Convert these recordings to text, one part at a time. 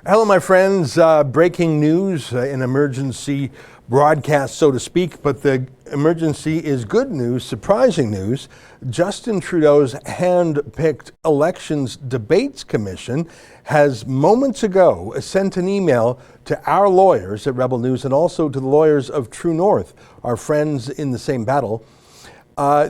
Hello, my friends. Breaking news, an emergency broadcast, so to speak, but the emergency is good news, surprising news. Justin Trudeau's hand-picked Elections Debates Commission has moments ago sent an email to our lawyers at Rebel News and also to the lawyers of True North, our friends in the same battle.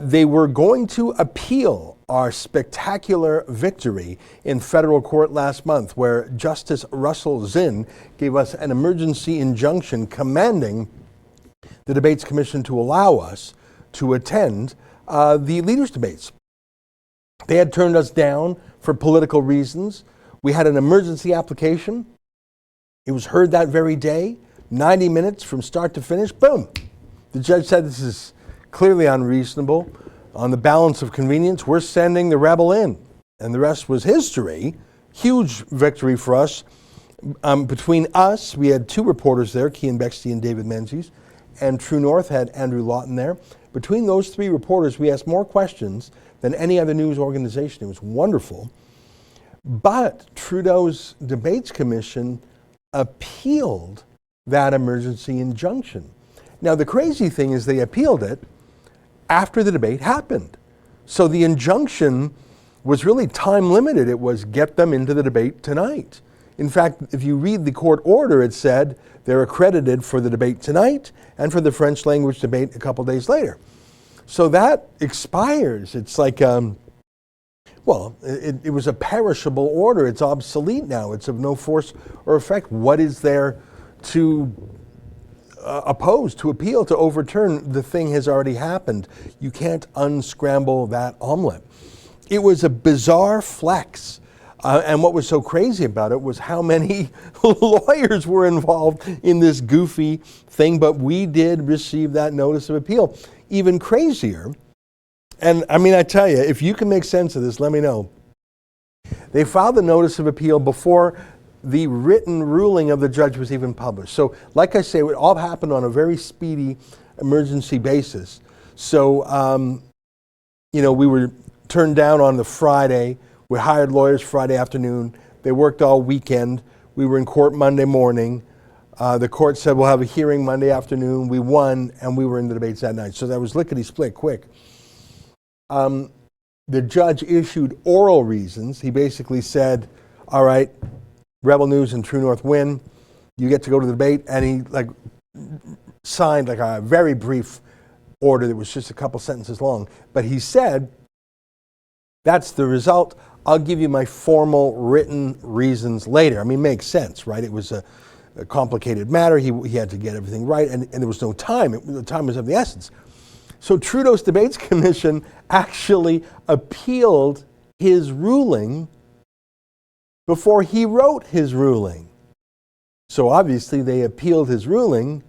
They were going to appeal our spectacular victory in federal court last month, where Justice Russell Zinn gave us an emergency injunction commanding the Debates Commission to allow us to attend the leaders' debates. They had turned us down for political reasons. We had an emergency application. It was heard that very day, 90 minutes from start to finish. Boom. The judge said this is clearly unreasonable. On the balance of convenience, we're sending the rebel in. And the rest was history. Huge victory for us. Between us, we had two reporters there, Cian Bexte and David Menzies, and True North had Andrew Lawton there. Between those three reporters, we asked more questions than any other news organization. It was wonderful. But Trudeau's Debates Commission appealed that emergency injunction. Now, the crazy thing is they appealed it after the debate happened. So the injunction was really time limited. It was get them into the debate tonight. In fact, if you read the court order, it said they're accredited for the debate tonight and for the French language debate a couple days later. So that expires. It's like, it was a perishable order. It's obsolete now. It's of no force or effect. What is there to oppose, to appeal, to overturn? The thing has already happened. You can't unscramble that omelet. It was a bizarre flex. And what was so crazy about it was how many lawyers were involved in this goofy thing, but we did receive that notice of appeal. Even crazier, and I mean, I tell you, if you can make sense of this, let me know. They filed the notice of appeal before the written ruling of the judge was even published. So, like I say, it all happened on a very speedy emergency basis. So, we were turned down on the Friday. We hired lawyers Friday afternoon. They worked all weekend. We were in court Monday morning. The court said we'll have a hearing Monday afternoon. We won, and we were in the debates that night. So that was lickety-split quick. The judge issued oral reasons. He basically said, all right, Rebel News and True North win. You get to go to the debate. And he signed a very brief order that was just a couple sentences long. But he said, that's the result. I'll give you my formal written reasons later. I mean, it makes sense, right? It was a complicated matter. He had to get everything right, and there was no time. The time was of the essence. So Trudeau's Debates Commission actually appealed his ruling before he wrote his ruling. So obviously they appealed his ruling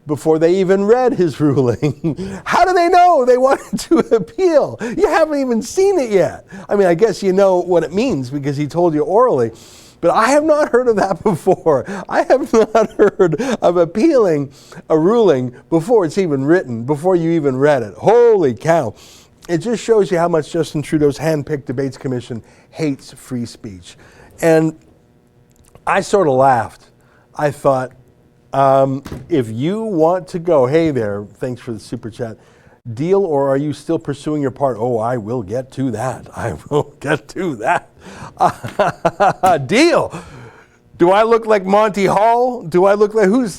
before they even read his ruling. How do they know they wanted to appeal? You haven't even seen it yet. I mean, I guess you know what it means because he told you orally. But I have not heard of that before. I have not heard of appealing a ruling before it's even written, before you even read it. Holy cow. It just shows you how much Justin Trudeau's hand-picked Debates Commission hates free speech. And I sort of laughed. I thought, if you want to go, hey there, thanks for the super chat, deal, or are you still pursuing your part? Oh, I will get to that. I will get to that. Deal. Do I look like Monty Hall? Do I look like, who is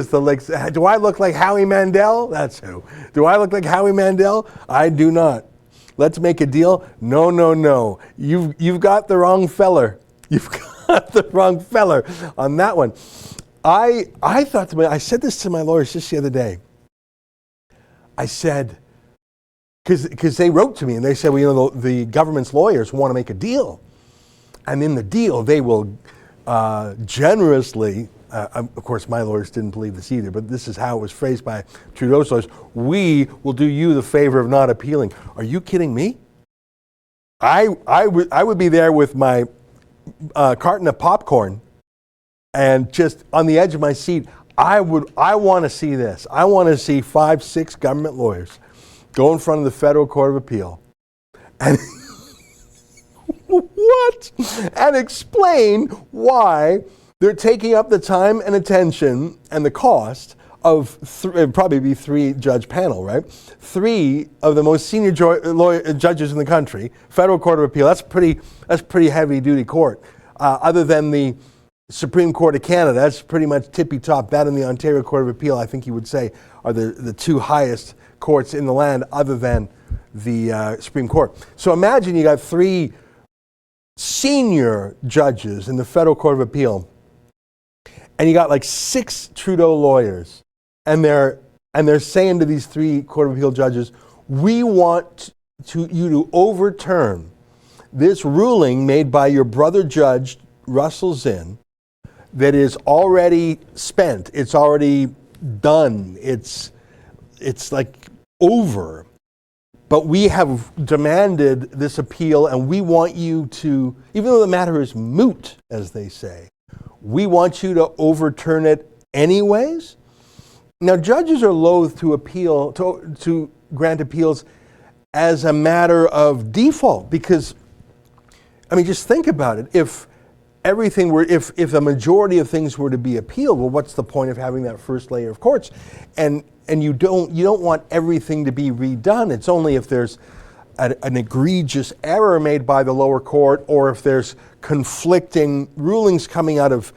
the, like, do I look like Howie Mandel? That's who. Do I look like Howie Mandel? I do not. Let's make a deal. No. You've got the wrong feller. You've got the wrong feller on that one. I thought to myself, I said this to my lawyers just the other day. I said, because they wrote to me and they said, well, the government's lawyers want to make a deal. And in the deal, they will generously, of course, my lawyers didn't believe this either, but this is how it was phrased by Trudeau's lawyers, we will do you the favor of not appealing. Are you kidding me? I would be there with my carton of popcorn and just on the edge of my seat. I want to see this. I want to see 5-6 government lawyers go in front of the Federal Court of Appeal. And what? And explain why they're taking up the time and attention and the cost of it'd probably be 3-judge panel, right? 3 of the most senior judges in the country, Federal Court of Appeal. That's pretty heavy duty court. Other than the Supreme Court of Canada, that's pretty much tippy top. That and the Ontario Court of Appeal, I think you would say, are the 2 highest courts in the land, other than the Supreme Court. So imagine you got 3 senior judges in the Federal Court of Appeal, and you got like 6 Trudeau lawyers, and they're saying to these 3 Court of Appeal judges, we want you to overturn this ruling made by your brother judge, Russell Zinn, that is already spent. It's already done. It's like over. But we have demanded this appeal, and we want you to, even though the matter is moot, as they say, we want you to overturn it anyways. Now, judges are loath to appeal, to grant appeals as a matter of default, because, I mean, just think about it. If a majority of things were to be appealed, well, what's the point of having that first layer of courts? And you don't want everything to be redone. It's only if there's an egregious error made by the lower court, or if there's conflicting rulings coming out of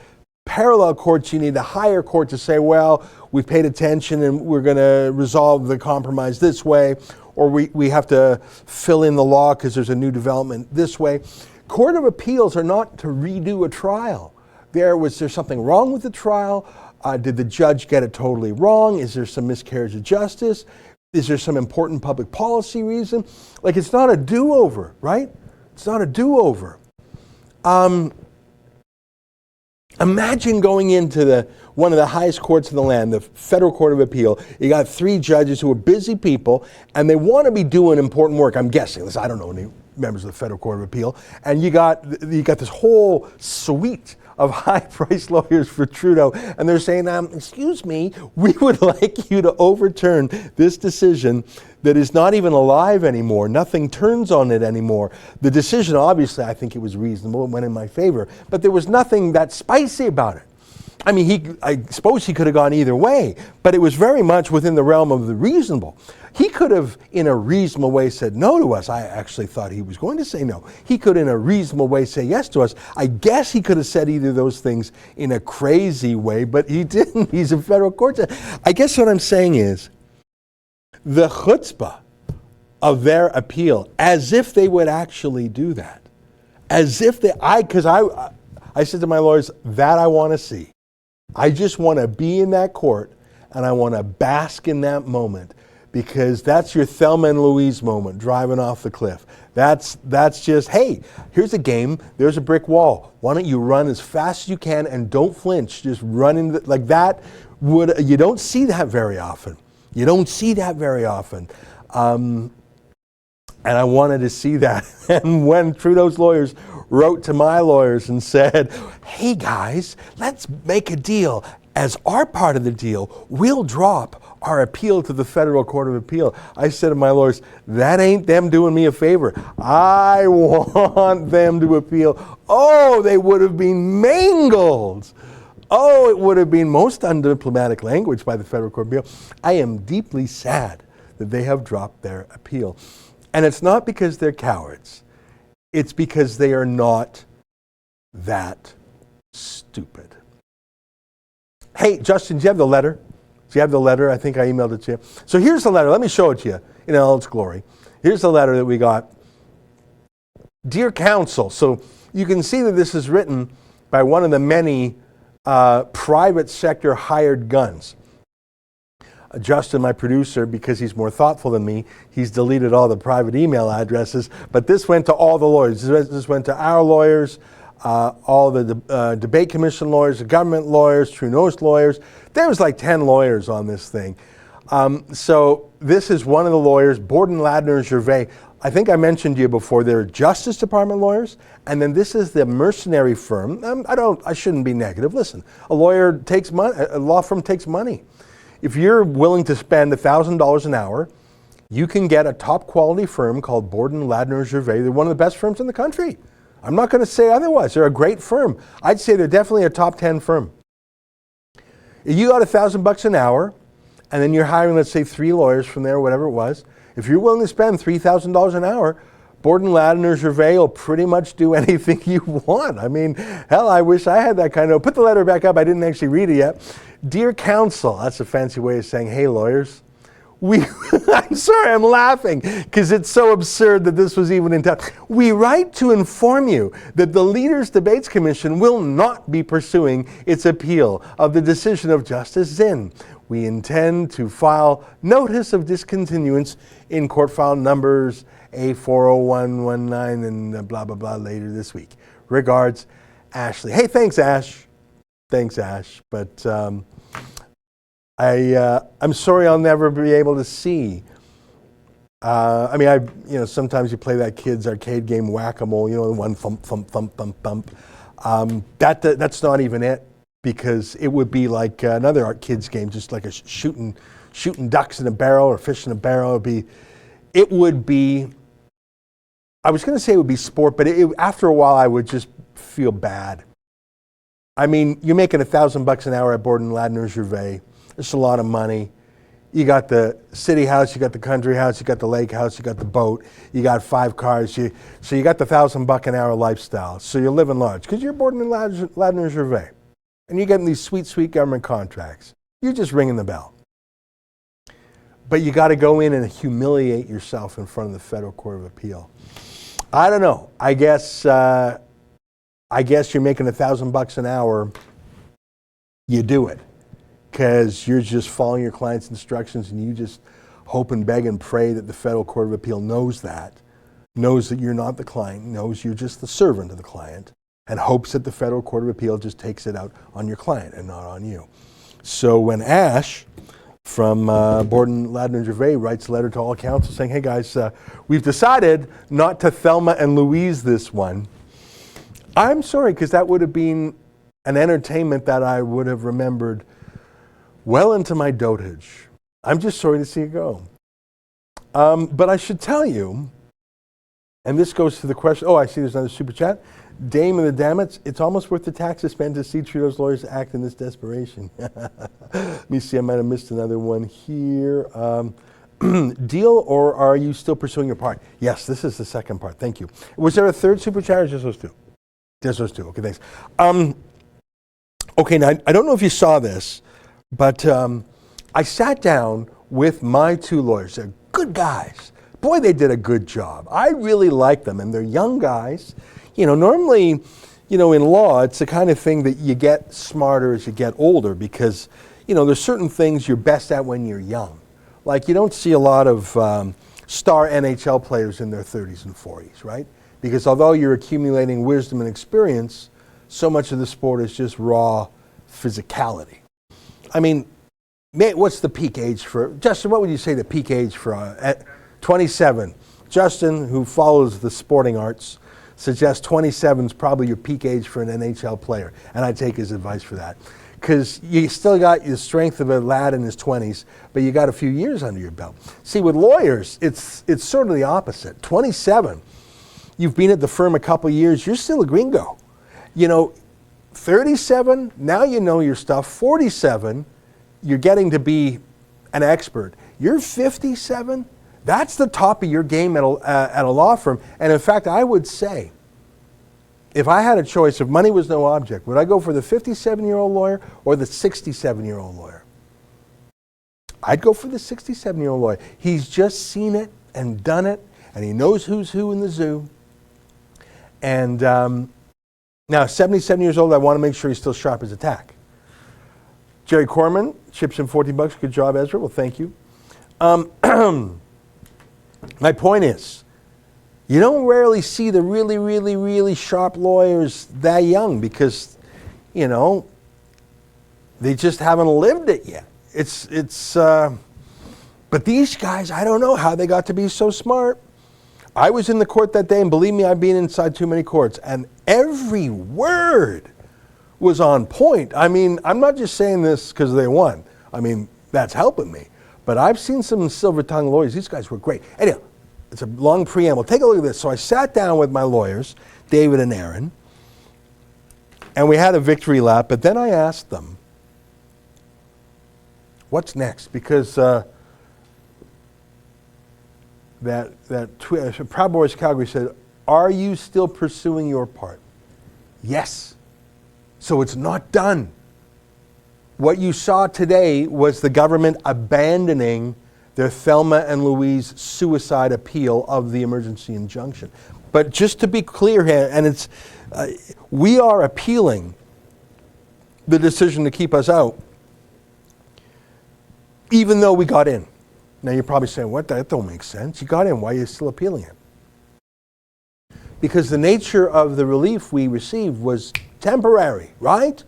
parallel courts, you need the higher court to say, well, we've paid attention and we're going to resolve the compromise this way, or we have to fill in the law because there's a new development this way. Court of Appeals are not to redo a trial. Was there something wrong with the trial? Did the judge get it totally wrong? Is there some miscarriage of justice? Is there some important public policy reason? Like, it's not a do-over, right? It's not a do-over. Imagine going into one of the highest courts in the land, the Federal Court of Appeal. You got 3 judges who are busy people, and they want to be doing important work. I'm guessing. I don't know any members of the Federal Court of Appeal. And you got this whole suite of high-priced lawyers for Trudeau, and they're saying, excuse me, we would like you to overturn this decision that is not even alive anymore. Nothing turns on it anymore. The decision, obviously, I think it was reasonable. It went in my favor. But there was nothing that spicy about it. I mean, I suppose he could have gone either way, but it was very much within the realm of the reasonable. He could have, in a reasonable way, said no to us. I actually thought he was going to say no. He could, in a reasonable way, say yes to us. I guess he could have said either of those things in a crazy way, but he didn't. He's a federal court judge. I guess what I'm saying is, the chutzpah of their appeal, as if they would actually do that. As if I said to my lawyers, that I want to see. I just want to be in that court, and I want to bask in that moment, because that's your Thelma and Louise moment, driving off the cliff. That's just, hey, here's a game, there's a brick wall. Why don't you run as fast as you can and don't flinch, just run in like that. You don't see that very often. You don't see that very often. And I wanted to see that. And when Trudeau's lawyers wrote to my lawyers and said, hey guys, let's make a deal. As our part of the deal, we'll drop our appeal to the Federal Court of Appeal. I said to my lawyers, that ain't them doing me a favor. I want them to appeal. Oh, they would have been mangled. Oh, it would have been most undiplomatic language by the Federal Court of Appeal. I am deeply sad that they have dropped their appeal. And it's not because they're cowards. It's because they are not that stupid. Hey, Justin, do you have the letter? Do you have the letter? I think I emailed it to you. So here's the letter. Let me show it to you in all its glory. Here's the letter that we got. Dear Counsel. So you can see that this is written by one of the many private sector hired guns. Justin, my producer, because he's more thoughtful than me, he's deleted all the private email addresses, but this went to all the lawyers. This went to our lawyers, all the debate commission lawyers, the government lawyers, Trudeau's lawyers. There was like 10 lawyers on this thing. So this is one of the lawyers, Borden, Ladner, Gervais. I think I mentioned to you before, they're Justice Department lawyers, and then this is the mercenary firm. I shouldn't be negative. Listen, a lawyer takes money, a law firm takes money. If you're willing to spend $1,000 an hour, you can get a top quality firm called Borden, Ladner, Gervais. They're one of the best firms in the country. I'm not going to say otherwise. They're a great firm. I'd say they're definitely a top 10 firm. If you got $1,000 an hour, and then you're hiring, let's say, 3 lawyers from there, whatever it was, if you're willing to spend $3,000 an hour, Borden Ladner Gervais will pretty much do anything you want. I mean, hell, I wish I had that kind of... Put the letter back up. I didn't actually read it yet. Dear counsel, that's a fancy way of saying, hey, lawyers. I'm sorry, I'm laughing because it's so absurd that this was even in town. We write to inform you that the Leaders Debates Commission will not be pursuing its appeal of the decision of Justice Zinn. We intend to file notice of discontinuance in court file numbers A40119 and blah, blah, blah later this week. Regards, Ashley. Hey, thanks, Ash. Thanks, Ash. But I'm sorry I'll never be able to see. I mean, sometimes you play that kid's arcade game Whack-A-Mole, the one thump, thump, thump, thump, thump. That's not even it, because it would be like another kids game, just like a shooting ducks in a barrel or fish in a barrel. It would be, I was going to say it would be sport, but after a while I would just feel bad. I mean, you're making $1,000 an hour at Borden Ladner Gervais. It's a lot of money. You got the city house, you got the country house, you got the lake house, you got the boat, you got 5 cars. So you got the $1,000 an hour lifestyle. So you're living large because you're Borden Ladner Gervais, and you're getting these sweet, sweet government contracts. You're just ringing the bell. But you got to go in and humiliate yourself in front of the Federal Court of Appeal. I don't know. I guess you're making $1,000 an hour. You do it. Because you're just following your client's instructions, and you just hope and beg and pray that the Federal Court of Appeal knows that you're not the client, knows you're just the servant of the client, and hopes that the Federal Court of Appeal just takes it out on your client and not on you. So when Ash from Borden Ladner Gervais writes a letter to all counsel saying, hey guys, we've decided not to Thelma and Louise this one, I'm sorry, because that would have been an entertainment that I would have remembered well into my dotage. I'm just sorry to see it go. But I should tell you, and this goes to the question, I see there's another super chat. Dame of the Dammits, it's almost worth the tax to spend to see Trudeau's lawyers act in this desperation. Let me see, I might have missed another one here. Deal, or are you still pursuing your part? Yes, this is the second part, thank you. Was there a third super chat or just those two? Just those two, okay, thanks. Okay, now I don't know if you saw this, but I sat down with my 2 lawyers. They're good guys. Boy, they did a good job. I really like them, and they're young guys. Normally, in law, it's the kind of thing that you get smarter as you get older because, there's certain things you're best at when you're young. Like you don't see a lot of star NHL players in their 30s and 40s, right? Because although you're accumulating wisdom and experience, so much of the sport is just raw physicality. I mean, what's the peak age for, Justin, what would you say the peak age for, at 27? Justin, who follows the sporting arts, suggests 27 is probably your peak age for an NHL player, and I take his advice for that. Because you still got the strength of a lad in his 20s, but you got a few years under your belt. See, with lawyers, it's sort of the opposite. 27, you've been at the firm a couple years, you're still a gringo. 37, now you know your stuff. 47, you're getting to be an expert. You're 57, that's the top of your game at a law firm. And in fact, I would say, if I had a choice, if money was no object, would I go for the 57-year-old lawyer or the 67-year-old lawyer? I'd go for the 67-year-old lawyer. He's just seen it and done it, and he knows who's who in the zoo. And now, 77 years old, I want to make sure he's still sharp as a tack. Jerry Corman chips in $14. Good job, Ezra. Well, thank you. My point is, you don't rarely see the really, really, really sharp lawyers that young because, they just haven't lived it yet. But these guys, I don't know how they got to be so smart. I was in the court that day, and believe me, I've been inside too many courts, and every word was on point. I mean, I'm not just saying this because they won. I mean, that's helping me. But I've seen some silver-tongued lawyers. These guys were great. Anyhow, it's a long preamble. Take a look at this. So I sat down with my lawyers. David and Aaron, and we had a victory lap, but then I asked them, what's next? Because Proud Boys Calgary said, are you still pursuing your part? Yes. So it's not done. What you saw today was the government abandoning their Thelma and Louise suicide appeal of the emergency injunction. But just to be clear here, and it's we are appealing the decision to keep us out, even though we got in. Now you're probably saying, what, that don't make sense. You got in, why are you still appealing it? Because the nature of the relief we received was temporary, right?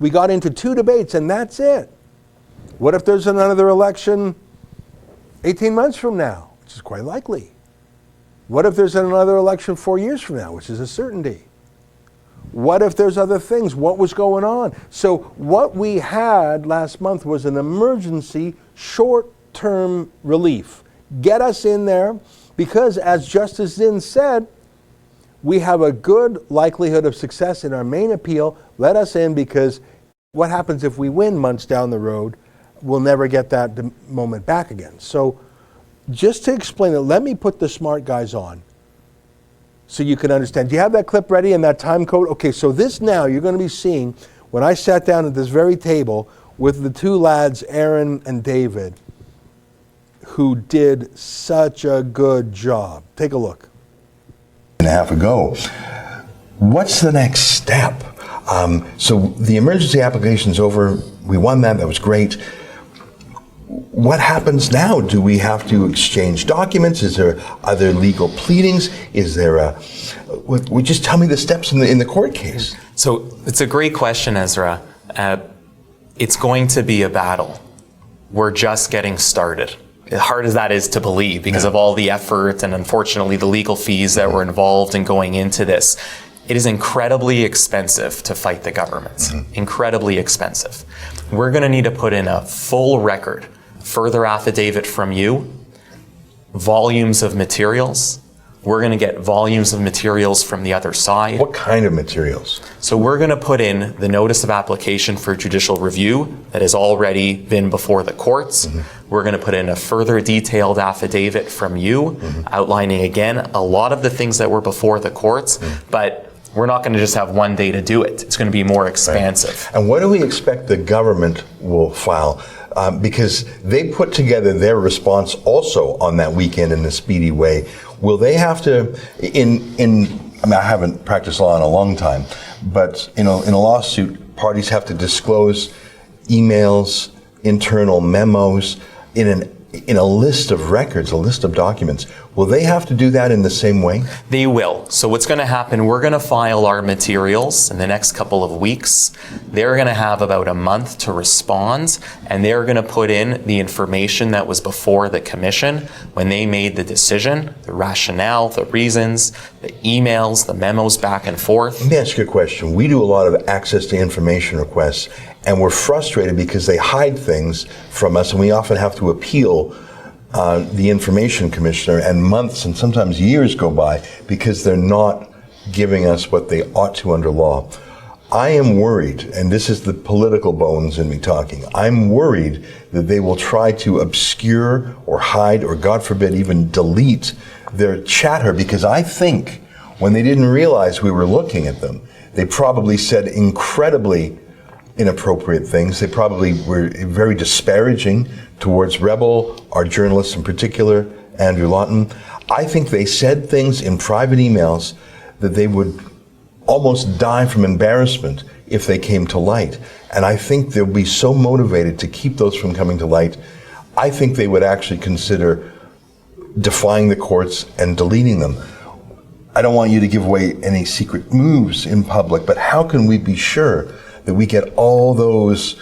We got into 2 debates and that's it. What if there's another election 18 months from now, which is quite likely? What if there's another election 4 years from now, which is a certainty? What if there's other things? What was going on? So what we had last month was an emergency short-term relief. Get us in there because, as Justice Zinn said, we have a good likelihood of success in our main appeal. Let us in, because what happens if we win months down the road? We'll never get that moment back again. So just to explain it, let me put the smart guys on so you can understand. Do you have that clip ready and that time code? Okay, so this now you're going to be seeing when I sat down at this very table with the 2 lads, Aaron and David, who did such a good job. Take a look. And a half ago. What's the next step? So the emergency application's over. We won that. That was great. What happens now? Do we have to exchange documents? Are there legal pleadings? Is there just tell me the steps in the court case. So it's a great question, Ezra. It's going to be a battle. We're just getting started. As hard as that is to believe because of all the effort and unfortunately the legal fees that were involved in going into this. It is incredibly expensive to fight the government. Incredibly expensive. We're going to need to put in a full record, further affidavit from you, volumes of materials. We're going to get volumes of materials from the other side. What kind of materials? So we're going to put in the notice of application for judicial review that has already been before the courts. We're going to put in a further detailed affidavit from you, outlining again a lot of the things that were before the courts, but we're not going to just have one day to do it. It's going to be more expansive. Right. And what do we expect the government will file? Because they put together their response also on that weekend in a speedy way. Will they have to, I mean, I haven't practiced law in a long time, but in a lawsuit, parties have to disclose emails, internal memos, in a list of records, a list of documents. Will they have to do that in the same way? They will. So what's going to happen, we're going to file our materials in the next couple of weeks. They're going to have about a month to respond, and they're going to put in the information that was before the commission when they made the decision, the rationale, the reasons, the emails, the memos back and forth. Let me ask you a question. We do a lot of access to information requests, and we're frustrated because they hide things from us, and we often have to appeal the information commissioner, and months and sometimes years go by because they're not giving us what they ought to under law. I am worried, and this is the political bones in me talking, I'm worried that they will try to obscure or hide or, God forbid, even delete their chatter, because I think when they didn't realize we were looking at them, they probably said incredibly inappropriate things. They probably were very disparaging towards Rebel, our journalists in particular, Andrew Lawton. I think they said things in private emails that they would almost die from embarrassment if they came to light. And I think they'll be so motivated to keep those from coming to light, I think they would actually consider defying the courts and deleting them. I don't want you to give away any secret moves in public, but how can we be sure that we get all those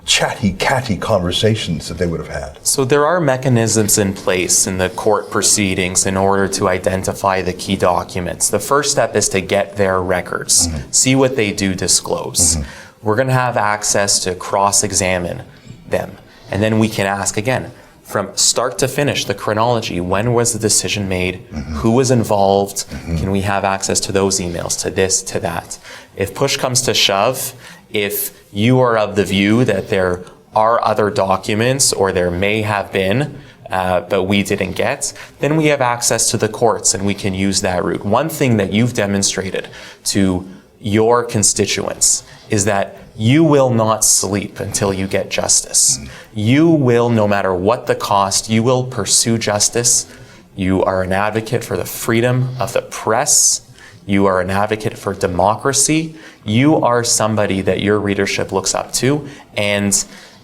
chatty conversations that they would have had? So there are mechanisms in place in the court proceedings in order to identify the key documents. The first step is to get their records, see what they do disclose. We're going to have access to cross-examine them. And then we can ask again, from start to finish, the chronology. When was the decision made? Who was involved? Can we have access to those emails, to this, to that? If push comes to shove, if you are of the view that there are other documents, or there may have been, but we didn't get, then we have access to the courts and we can use that route. One thing that you've demonstrated to your constituents is that you will not sleep until you get justice. You will, no matter what the cost, you will pursue justice. You are an advocate for the freedom of the press. You are an advocate for democracy. You are somebody that your readership looks up to. And,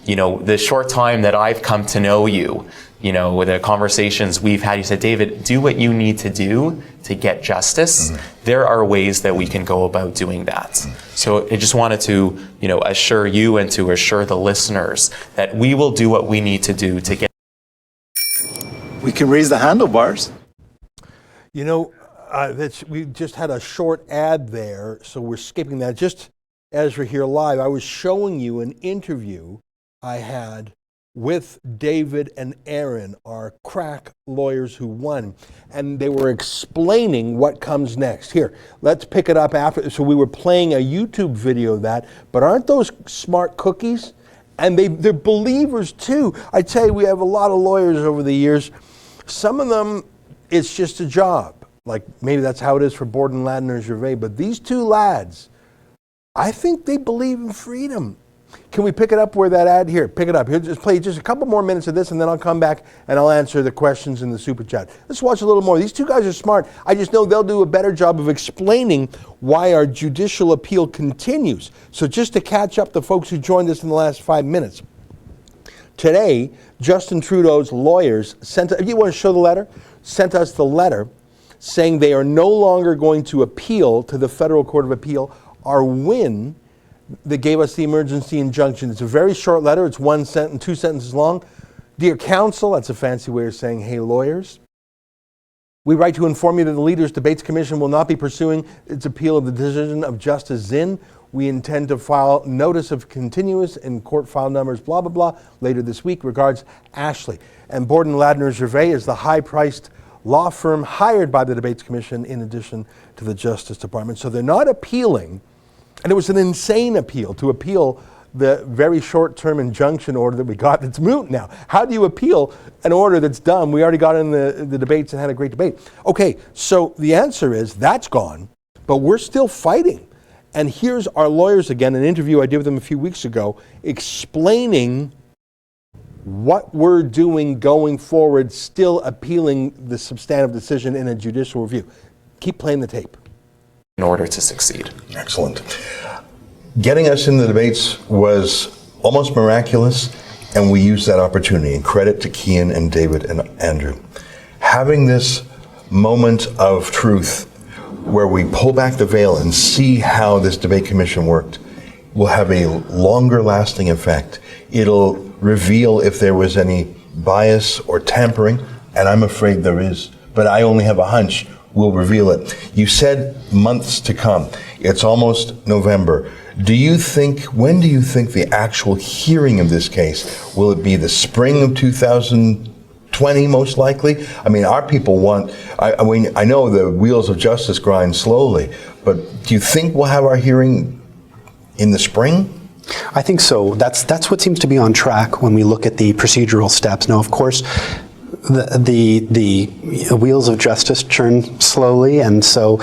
you know, the short time that I've come to know you, you know, with the conversations we've had, you said, David, do what you need to do to get justice. There are ways that we can go about doing that. So I just wanted to, you know, assure you and to assure the listeners that we will do what we need to do to get. We can raise the handlebars. You know, we just had a short ad there, so we're skipping that. Just as we're here live, I was showing you an interview I had with David and Aaron, our crack lawyers who won, and they were explaining what comes next. Here, let's pick it up after. So we were playing a YouTube video of that, but aren't those smart cookies? And they're believers too. I tell you, we have a lot of lawyers over the years. Some of them, it's just a job. Like maybe that's how it is for Borden, Ladner, Gervais, but these two lads, I think they believe in freedom. Can we pick it up where that ad here? Pick it up. Here, just play just a couple more minutes of this, and then I'll come back and I'll answer the questions in the super chat. Let's watch a little more. These two guys are smart. I just know they'll do a better job of explaining why our judicial appeal continues. So just to catch up the folks who joined us in the last 5 minutes. Today, Justin Trudeau's lawyers sent, if you want to show the letter, sent us the letter saying they are no longer going to appeal to the Federal Court of Appeal our win that gave us the emergency injunction. It's a very short letter. It's 1 sentence, 2 sentences long. Dear counsel, that's a fancy way of saying, hey lawyers, we write to inform you that the Leaders Debates Commission will not be pursuing its appeal of the decision of Justice Zinn. We intend to file notice of continuous in court file numbers, blah, blah, blah, later this week. Regards, Ashley. And Borden, Ladner, Gervais is the high-priced law firm hired by the Debates Commission in addition to the Justice Department. So they're not appealing. And it was an insane appeal to appeal the very short-term injunction order that we got that's moot now. How do you appeal an order that's done? We already got in the debates and had a great debate. Okay, so the answer is that's gone, but we're still fighting. And here's our lawyers again, an interview I did with them a few weeks ago, explaining what we're doing going forward, still appealing the substantive decision in a judicial review. Keep playing the tape. In order to succeed. Excellent. Getting us in the debates was almost miraculous, and we used that opportunity. And credit to Kian and David and Andrew. Having this moment of truth where we pull back the veil and see how this debate commission worked will have a longer lasting effect. It'll reveal if there was any bias or tampering, and I'm afraid there is, but I only have a hunch. We'll reveal it. You said months to come. It's almost November. When do you think the actual hearing of this case? Will it be the spring of 2020 most likely? I mean, our people want, I know the wheels of justice grind slowly, but do you think we'll have our hearing in the spring? I think so. That's what seems to be on track when we look at the procedural steps. Now, of course, the wheels of justice turn slowly, and so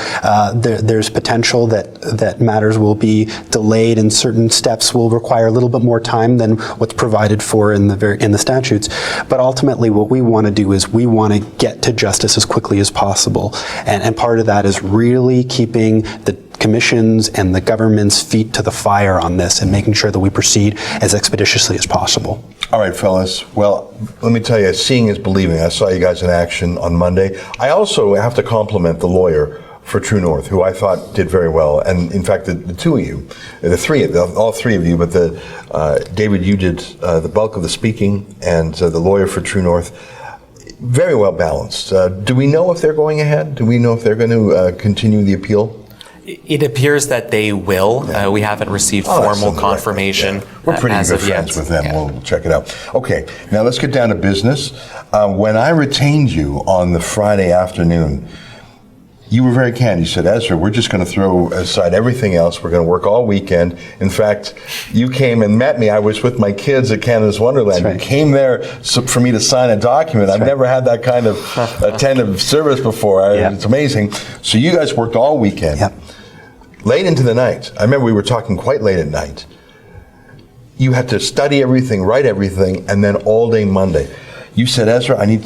there's potential that matters will be delayed, and certain steps will require a little bit more time than what's provided for in the statutes. But ultimately, what we want to do is we want to get to justice as quickly as possible, and part of that is really keeping the commission's and the government's feet to the fire on this and making sure that we proceed as expeditiously as possible. All right, fellas. Well, let me tell you, seeing is believing. I saw you guys in action on Monday. I also have to compliment the lawyer for True North, who I thought did very well. And in fact, the two of you, all three of you, but David, you did the bulk of the speaking, and the lawyer for True North, very well balanced. Do we know if they're going ahead? Do we know if they're going to continue the appeal? It appears that they will. We haven't received Oh, that's formal something like that, confirmation yeah. We're pretty as good of yet. friends with them. Yeah. We'll check it out. Okay, now let's get down to business. When I retained you on the Friday afternoon, you were very candid. You said, Ezra, we're just going to throw aside everything else. We're going to work all weekend. In fact, you came and met me. I was with my kids at Canada's Wonderland. That's right. You came there for me to sign a document. I've never had that kind of attentive service before. Yeah. It's amazing. So you guys worked all weekend. Yep. Late into the night. I remember we were talking quite late at night. You had to study everything, write everything, and then all day Monday. You said, Ezra, I need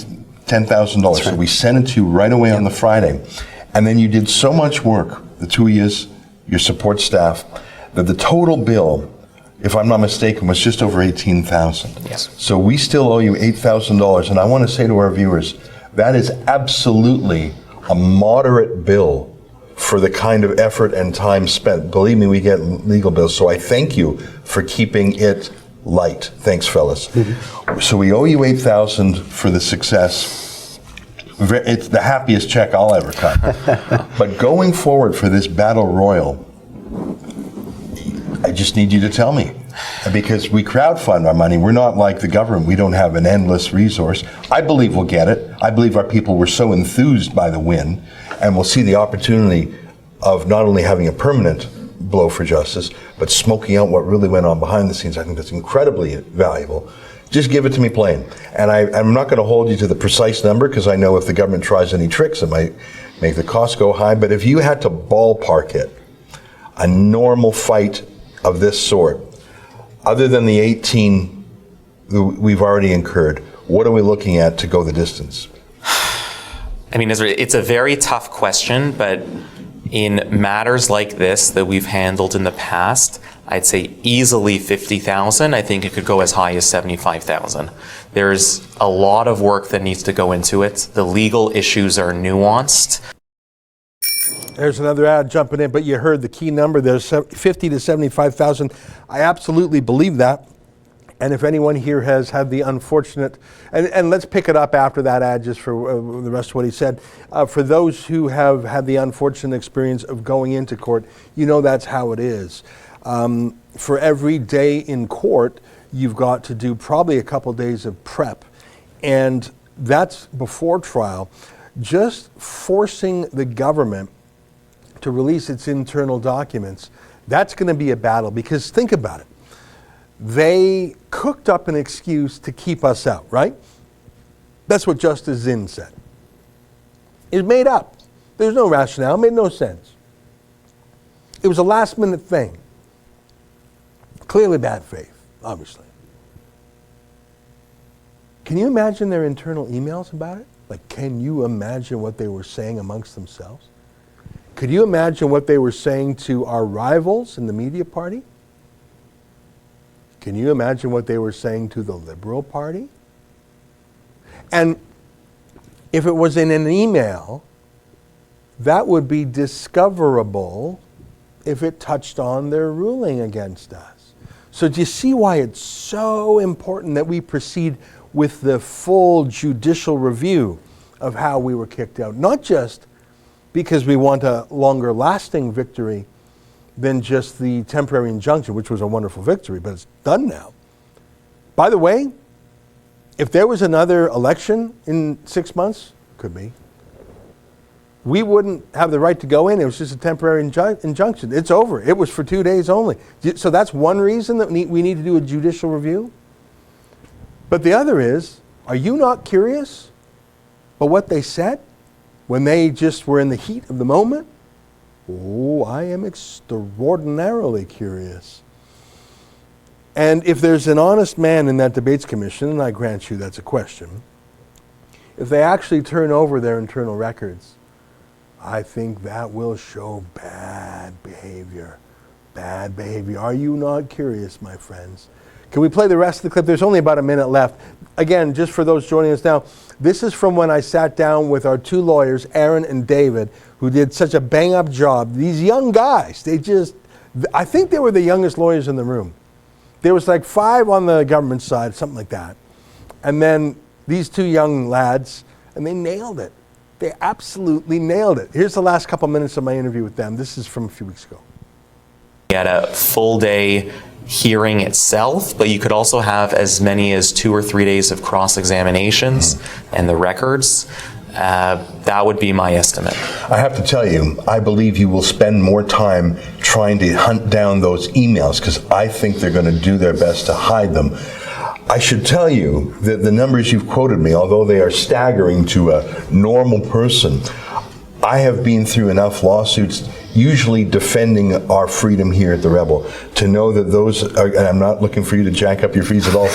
$10,000. Right. So we sent it to you right away on the Friday. And then you did so much work, the 2 years, your support staff, that the total bill, if I'm not mistaken, was just over $18,000. Yes. So we still owe you $8,000. And I want to say to our viewers, that is absolutely a moderate bill for the kind of effort and time spent. Believe me, we get legal bills. So I thank you for keeping it light. Thanks, fellas. Mm-hmm. So we owe you $8,000 for the success. It's the happiest check I'll ever cut. But going forward for this battle royal, I just need you to tell me. Because we crowdfund our money. We're not like the government. We don't have an endless resource. I believe we'll get it. I believe our people were so enthused by the win, and we'll see the opportunity of not only having a permanent blow for justice, but smoking out what really went on behind the scenes. I think that's incredibly valuable. Just give it to me plain. And I'm not going to hold you to the precise number, because I know if the government tries any tricks, it might make the cost go high. But if you had to ballpark it, a normal fight of this sort, other than the 18 we've already incurred, what are we looking at to go the distance? I mean, it's a very tough question, but in matters like this that we've handled in the past, I'd say easily 50,000. I think it could go as high as 75,000. There's a lot of work that needs to go into it. The legal issues are nuanced. There's another ad jumping in, but you heard the key number. There's 50 to 75,000. I absolutely believe that. And if anyone here has had the unfortunate, and let's pick it up after that ad just for the rest of what he said. For those who have had the unfortunate experience of going into court, you know that's how it is. For every day in court, you've got to do probably a couple days of prep. And that's before trial. Just forcing the government to release its internal documents, that's going to be a battle, because think about it. They cooked up an excuse to keep us out, right? That's what Justice Zinn said. It's made up. There's no rationale. It made no sense. It was a last-minute thing. Clearly bad faith, obviously. Can you imagine their internal emails about it? Like, can you imagine what they were saying amongst themselves? Could you imagine what they were saying to our rivals in the media party? Can you imagine what they were saying to the Liberal Party? And if it was in an email, that would be discoverable if it touched on their ruling against us. So do you see why it's so important that we proceed with the full judicial review of how we were kicked out? Not just because we want a longer lasting victory than just the temporary injunction, which was a wonderful victory, but it's done now. By the way, if there was another election in 6 months, could be, we wouldn't have the right to go in. It was just a temporary injunction. It's over. It was for 2 days only. So that's one reason that we need to do a judicial review. But the other is, are you not curious about what they said when they just were in the heat of the moment? Oh, I am extraordinarily curious. And if there's an honest man in that debates commission, and I grant you that's a question, if they actually turn over their internal records, I think that will show bad behavior. Bad behavior. Are you not curious, my friends? Can we play the rest of the clip? There's only about a minute left. Again, just for those joining us now, this is from when I sat down with our two lawyers, Aaron and David, who did such a bang-up job. These young guys, I think they were the youngest lawyers in the room. There was like 5 on the government side, something like that. And then these 2 young lads, and they nailed it. They absolutely nailed it. Here's the last couple minutes of my interview with them. This is from a few weeks ago. We had a full day hearing itself, but you could also have as many as 2 or 3 days of cross-examinations and the records. That would be my estimate. I have to tell you, I believe you will spend more time trying to hunt down those emails because I think they're going to do their best to hide them. I should tell you that the numbers you've quoted me, although they are staggering to a normal person, I have been through enough lawsuits, usually defending our freedom here at the Rebel, to know that those are, and I'm not looking for you to jack up your fees at all,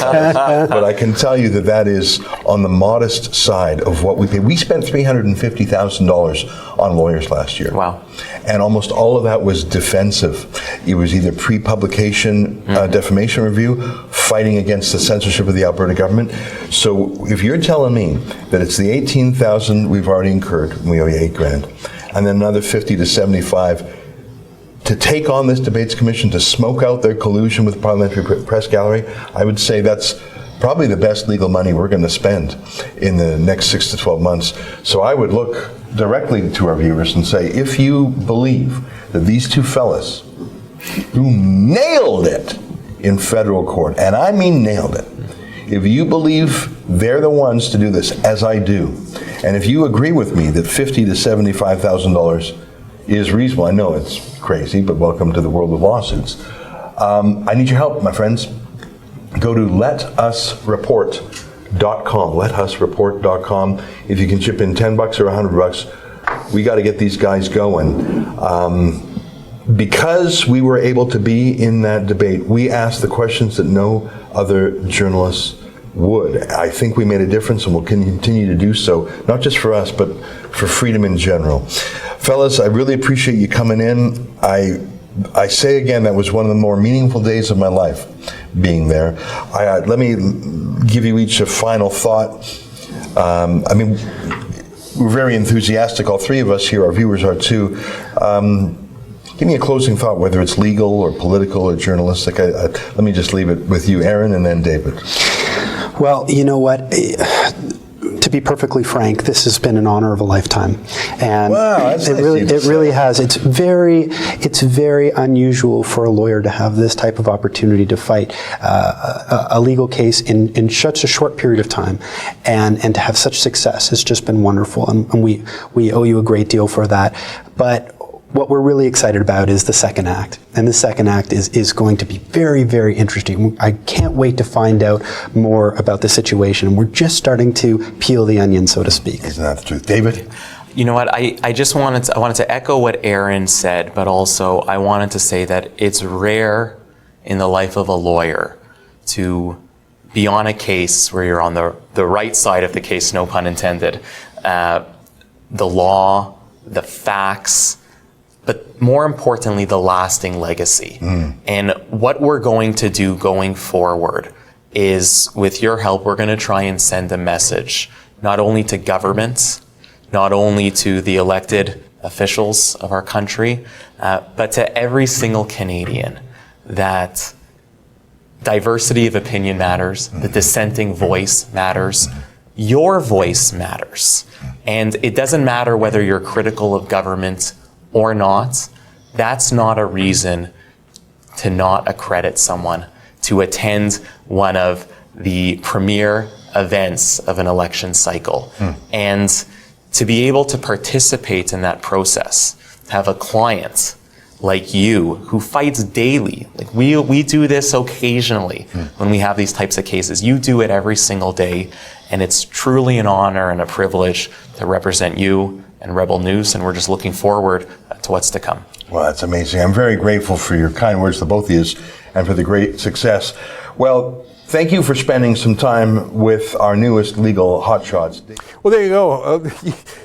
but I can tell you that that is on the modest side of what we pay. We spent $350,000 on lawyers last year. Wow. And almost all of that was defensive. It was either pre-publication defamation review, fighting against the censorship of the Alberta government. So if you're telling me that it's the $18,000 we've already incurred, and we owe you $8,000, and then another 50 to 75 to take on this debates commission, to smoke out their collusion with the Parliamentary Press Gallery, I would say that's probably the best legal money we're going to spend in the next 6 to 12 months. So I would look directly to our viewers and say, if you believe that these two fellas who nailed it in federal court, and I mean nailed it, if you believe they're the ones to do this, as I do, and if you agree with me that $50,000 to $75,000 is reasonable, I know it's crazy, but welcome to the world of lawsuits. I need your help, my friends. Go to letusreport.com, letusreport.com. If you can chip in $10 or $100, we got to get these guys going. Because we were able to be in that debate, we asked the questions that no other journalists would. I think we made a difference and will continue to do so, not just for us, but for freedom in general. Fellas, I really appreciate you coming in. I say again, that was one of the more meaningful days of my life, being there. Let me give you each a final thought. I mean, we're very enthusiastic, all three of us here, our viewers are too. Give me a closing thought, whether it's legal or political or journalistic. Let me just leave it with you, Aaron, and then David. Well, you know what? To be perfectly frank, this has been an honor of a lifetime, and wow, it really has. It's very unusual for a lawyer to have this type of opportunity to fight a legal case in such a short period of time, and to have such success has just been wonderful, and we owe you a great deal for that. But what we're really excited about is the second act. And the second act is going to be very, very interesting. I can't wait to find out more about the situation. And we're just starting to peel the onion, so to speak. Isn't that the truth? David? You know what, I just wanted to echo what Aaron said, but also I wanted to say that it's rare in the life of a lawyer to be on a case where you're on the right side of the case, no pun intended. The law, the facts, but more importantly, the lasting legacy. And what we're going to do going forward is, with your help, we're going to try and send a message, not only to governments, not only to the elected officials of our country, but to every single Canadian, that diversity of opinion matters, the dissenting voice matters, your voice matters. And it doesn't matter whether you're critical of government or not. That's not a reason to not accredit someone to attend one of the premier events of an election cycle. And to be able to participate in that process, have a client like you who fights daily. Like we do this occasionally when we have these types of cases. You do it every single day, and it's truly an honor and a privilege to represent you and Rebel News, and we're just looking forward to what's to come. Well, that's amazing. I'm very grateful for your kind words to both of you and for the great success. Well, thank you for spending some time with our newest legal hotshots. Well, there you go.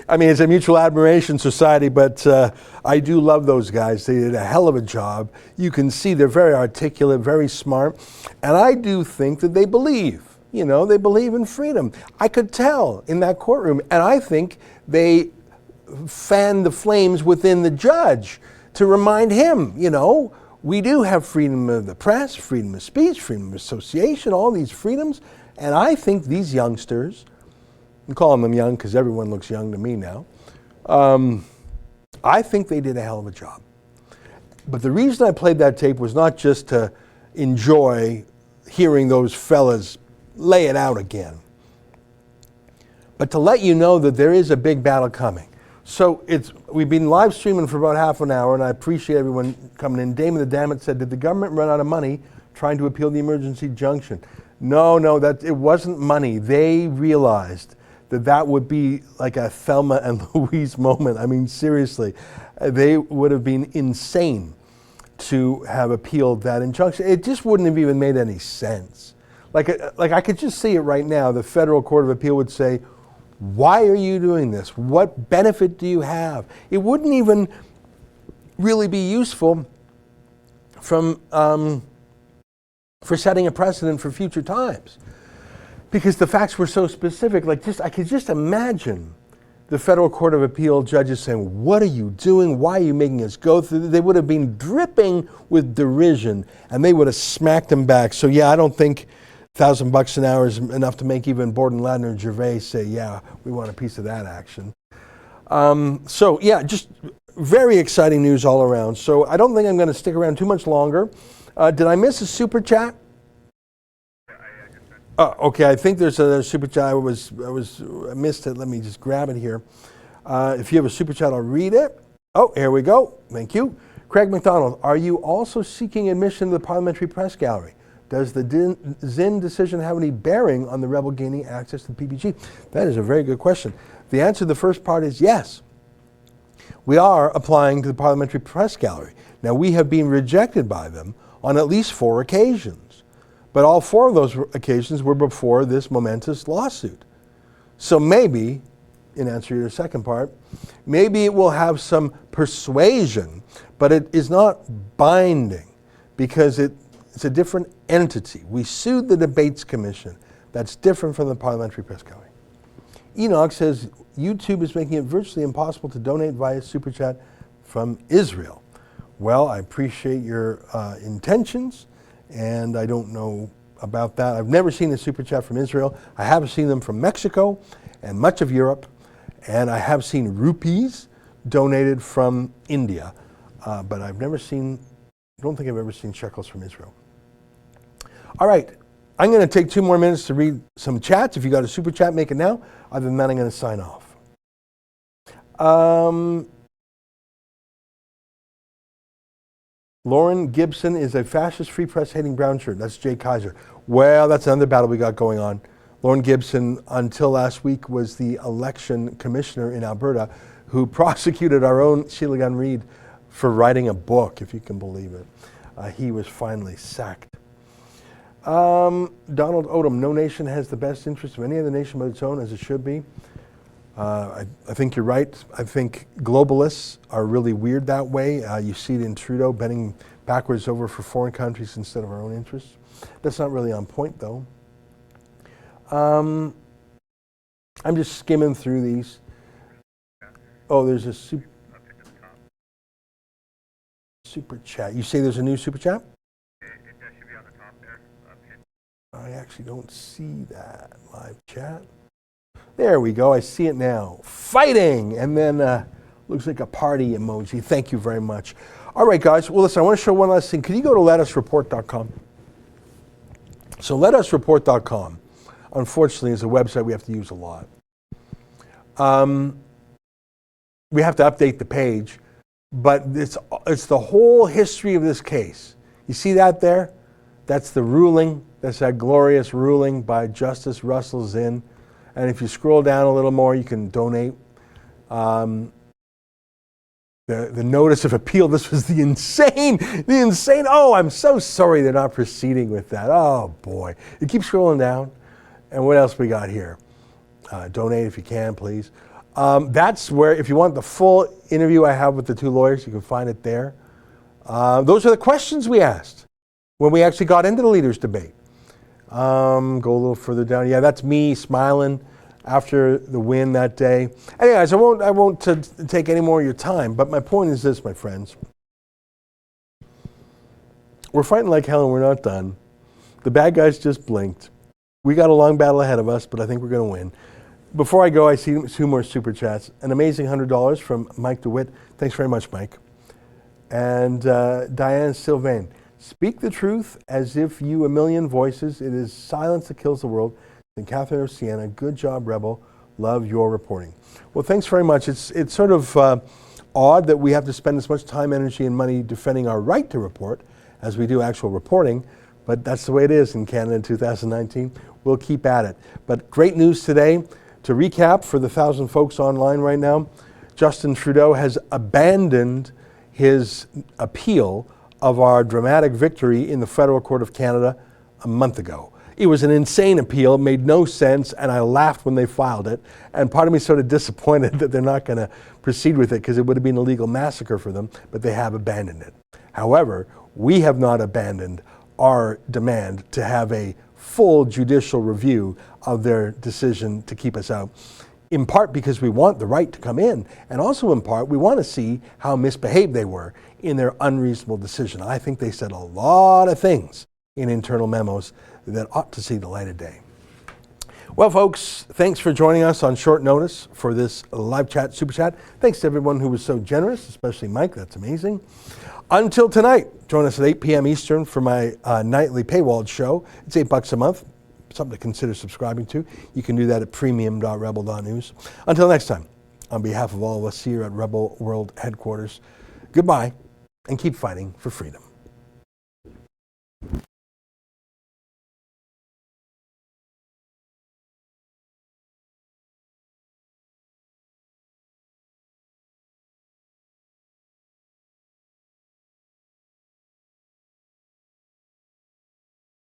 I mean, it's a mutual admiration society, but I do love those guys. They did a hell of a job. You can see they're very articulate, very smart, and I do think that they believe. You know, they believe in freedom. I could tell in that courtroom, and I think they fan the flames within the judge to remind him, you know, we do have freedom of the press, freedom of speech, freedom of association, all these freedoms. And I think these youngsters, I'm calling them young because everyone looks young to me now, I think they did a hell of a job. But the reason I played that tape was not just to enjoy hearing those fellas lay it out again, but to let you know that there is a big battle coming. So we've been live streaming for about half an hour, and I appreciate everyone coming in. Damon the Dammit said, did the government run out of money trying to appeal the emergency injunction? No, it wasn't money. They realized that would be like a Thelma and Louise moment. I mean, seriously, they would have been insane to have appealed that injunction. It just wouldn't have even made any sense. Like I could just see it right now. The Federal Court of Appeal would say, why are you doing this? What benefit do you have? It wouldn't even really be useful for setting a precedent for future times, because the facts were so specific. I could just imagine the Federal Court of Appeal judges saying, what are you doing? Why are you making us go through? They would have been dripping with derision, and they would have smacked them back. So yeah, I don't think $1,000 an hour is enough to make even Borden, Ladner, and Gervais say, yeah, we want a piece of that action. So yeah, just very exciting news all around. So I don't think I'm going to stick around too much longer. Did I miss a super chat? Okay, I think there's a super chat. I missed it. Let me just grab it here. If you have a super chat, I'll read it. Oh, here we go. Thank you. Craig McDonald, are you also seeking admission to the Parliamentary Press Gallery? Does the Zinn decision have any bearing on the rebel gaining access to the PPG? That is a very good question. The answer to the first part is yes. We are applying to the Parliamentary Press Gallery. Now, we have been rejected by them on at least 4 occasions, but all 4 of those occasions were before this momentous lawsuit. So maybe, in answer to your second part, maybe it will have some persuasion, but it is not binding because it's a different entity. We sued the Debates Commission. That's different from the Parliamentary Press Gallery. Enoch says, YouTube is making it virtually impossible to donate via Super Chat from Israel. Well, I appreciate your intentions, and I don't know about that. I've never seen a Super Chat from Israel. I have seen them from Mexico and much of Europe, and I have seen rupees donated from India, but I don't think I've ever seen shekels from Israel. All right, I'm going to take 2 more minutes to read some chats. If you got a super chat, make it now. Other than that, I'm going to sign off. Lauren Gibson is a fascist free press hating brown shirt. That's Jay Kaiser. Well, that's another battle we got going on. Lauren Gibson, until last week, was the election commissioner in Alberta who prosecuted our own Sheila Gunn Reid for writing a book, if you can believe it. He was finally sacked. Donald Odom, no nation has the best interest of any other nation but its own, as it should be. I think you're right. I think globalists are really weird that way. You see it in Trudeau bending backwards over for foreign countries instead of our own interests. That's not really on point, though. I'm just skimming through these. Oh, there's a super chat. You say there's a new super chat? I actually don't see that live chat. There we go. I see it now. Fighting! And then looks like a party emoji. Thank you very much. All right, guys. Well, listen, I want to show one last thing. Can you go to letusreport.com? So letusreport.com, unfortunately, is a website we have to use a lot. We have to update the page, but it's the whole history of this case. You see that there? That's the ruling. That's that glorious ruling by Justice Russell Zinn. And if you scroll down a little more, you can donate. The notice of appeal, this was the insane, oh, I'm so sorry they're not proceeding with that. Oh, boy. You keep scrolling down. And what else we got here? Donate if you can, please. That's where, if you want the full interview I have with the 2 lawyers, you can find it there. Those are the questions we asked when we actually got into the leaders' debate. Go a little further down. Yeah, that's me smiling after the win that day. Anyways, I won't take any more of your time, but my point is this, my friends. We're fighting like hell and we're not done. The bad guys just blinked. We got a long battle ahead of us, but I think we're going to win. Before I go, I see two more super chats. An amazing $100 from Mike DeWitt. Thanks very much, Mike. And Diane Sylvain. Speak the truth as if you a million voices. It is silence that kills the world. And Catherine of Siena, good job, Rebel. Love your reporting. Well, thanks very much. It's sort of odd that we have to spend as much time, energy, and money defending our right to report as we do actual reporting, but that's the way it is in Canada in 2019. We'll keep at it. But great news today. To recap, for the 1,000 folks online right now, Justin Trudeau has abandoned his appeal of our dramatic victory in the Federal Court of Canada a month ago. It was an insane appeal, it made no sense, and I laughed when they filed it. And part of me sort of disappointed that they're not going to proceed with it because it would have been a legal massacre for them, but they have abandoned it. However, we have not abandoned our demand to have a full judicial review of their decision to keep us out, in part because we want the right to come in, and also in part we want to see how misbehaved they were in their unreasonable decision. I think they said a lot of things in internal memos that ought to see the light of day. Well, folks, thanks for joining us on short notice for this live chat, super chat. Thanks to everyone who was so generous, especially Mike. That's amazing. Until tonight, join us at 8 p.m. Eastern for my nightly paywalled show. It's $8 a month, something to consider subscribing to. You can do that at premium.rebel.news. Until next time, on behalf of all of us here at Rebel World Headquarters, goodbye and keep fighting for freedom.